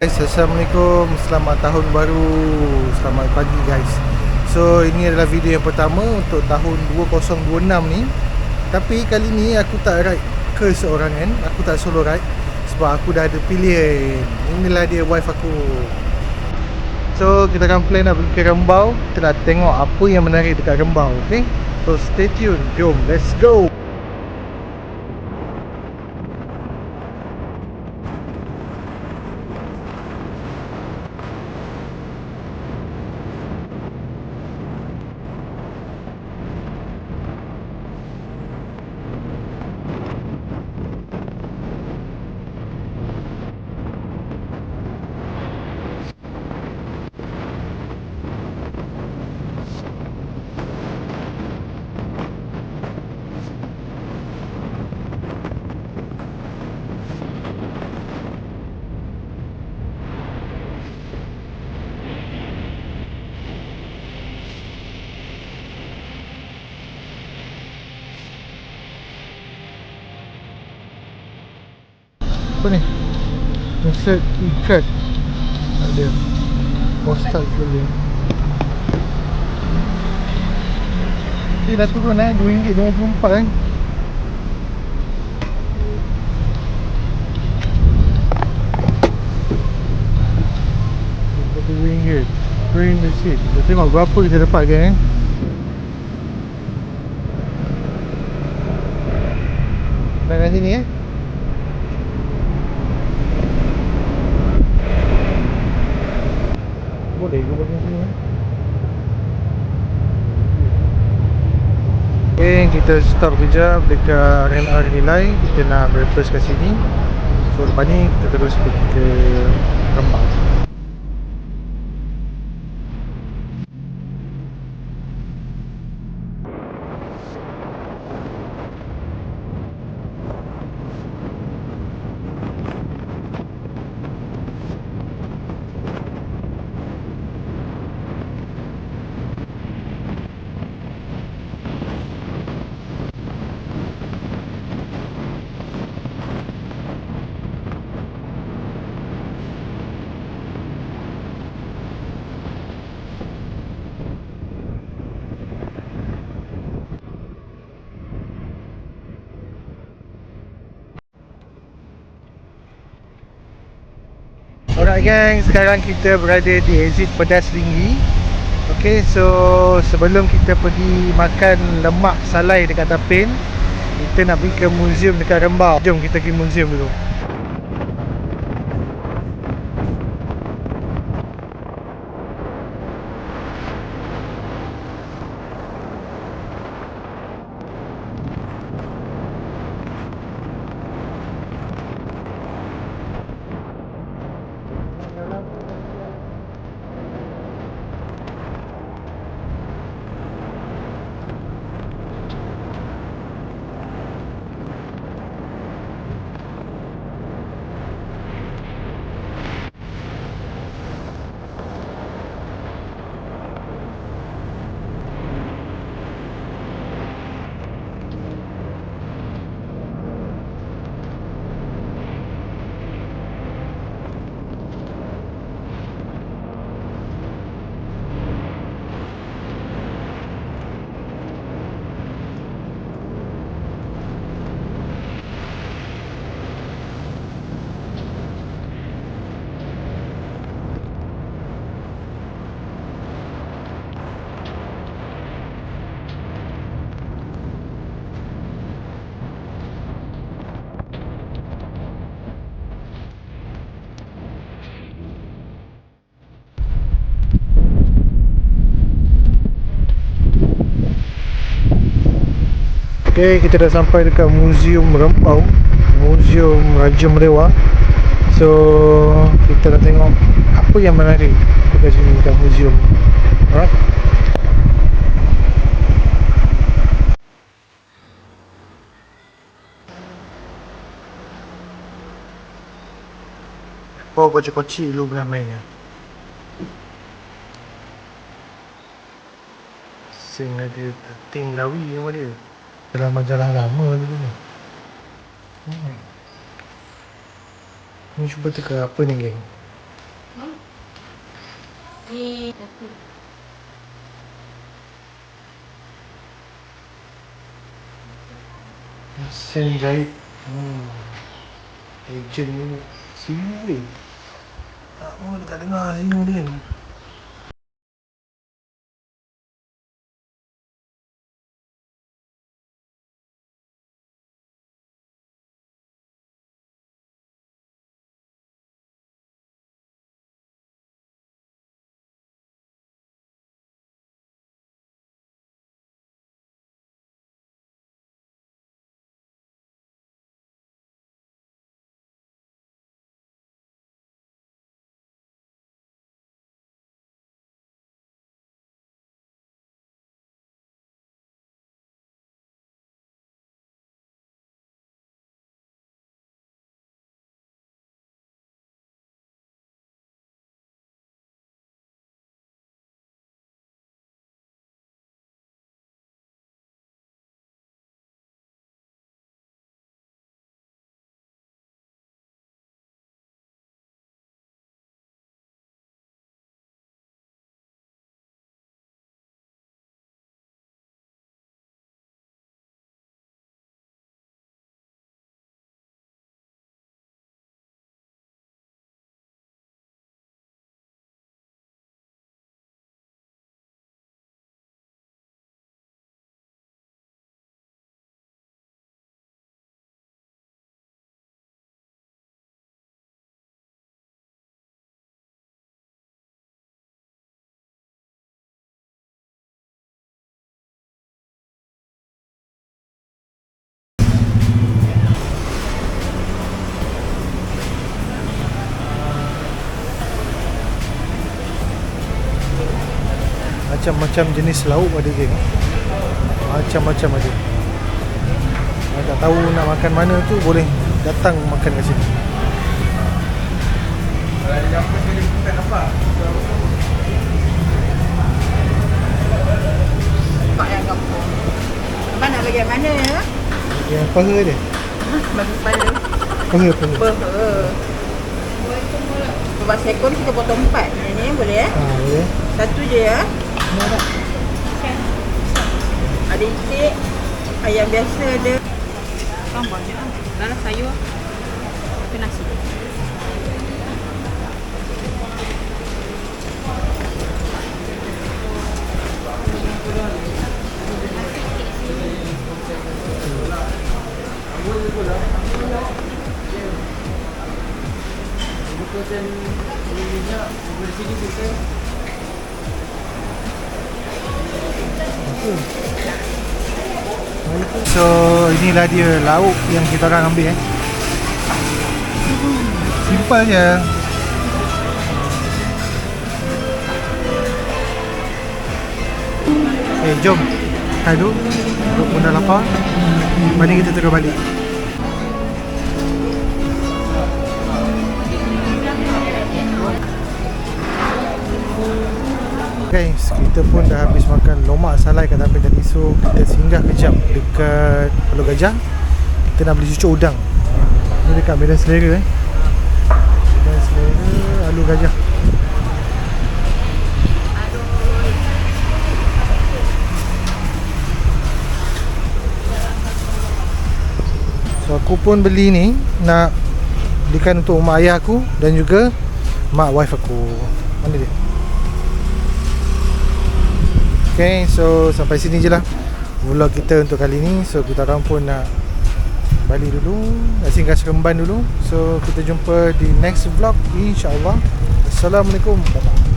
Guys, Assalamualaikum, selamat tahun baru, selamat pagi guys. So ini adalah video yang pertama untuk tahun 2026 ni. Tapi kali ni aku tak ride keseorangan, aku tak solo ride sebab aku dah ada pilihan. Inilah dia wife aku. So kita akan plan nak pergi ke Rembau. Kita nak tengok apa yang menarik dekat Rembau, okay? So stay tune, jom let's go. Apa ni? Insert e-card. Ada postal boleh. Dah turun RM2.24 kan. RM2. Green receipt. Kita tengok berapa kita dapatkan kan. Dah kat sini boleh ke bagi sini Okay, kita stop kejap dekat RNR Nilai. Kita nak breakfast kat sini. So lepas ni kita terus pergi ke Rembau. Alright gang, sekarang kita berada di exit Pedas Tinggi. Okay, so sebelum kita pergi makan lemak salai dekat Tapin, kita nak pergi ke museum dekat Rembau. Jom kita pergi museum dulu. Okay, kita dah sampai dekat Museum Rembau, Museum Raja Merewa. So kita nak tengok apa yang menarik dekat sini, dekat museum. Alright. Oh, kocik-kocik dulu pernah mainnya. Sing ada Tim Lawi nama dia. Dalam majalah lama dulu ni. Ni cuba teka apa ni geng. Mesin jahit. Agent ni simu dia. Tak mau dia tak dengar simu dia. Macam-macam jenis lauk ada geng. Macam-macam ada. Kalau tak tahu nak makan mana tu, boleh datang makan kat sini. Mak yang kampung. Mana bagian mana ya? Yang paha dia. Bagi kepala. Paha. Berbahasa ekor kita potong 4. Ini boleh ya? Boleh. Satu je ya. Ada itik, ayam biasa ada. Banyak lah. Dalam sayur ke nasi. So inilah dia lauk yang kita orang ambil simple je. Jom hai dulu. Perut pun dah lapar. Mari kita terus balik. Guys, kita pun dah habis makan lomak salai kat Tampin tadi. So kita singgah kejap dekat Pulau Gajah. Kita nak beli cucuk udang. Ni dekat Medan Selera Medan Selera Alur Gajah. So aku pun beli ni, nak belikan untuk mak ayah aku dan juga mak wife aku. Mana dia? Okay, so sampai sini je lah vlog kita untuk kali ni. So kita orang pun nak balik dulu, nak singgah Seremban dulu. So kita jumpa di next vlog, InsyaAllah. Assalamualaikum. Bye-bye.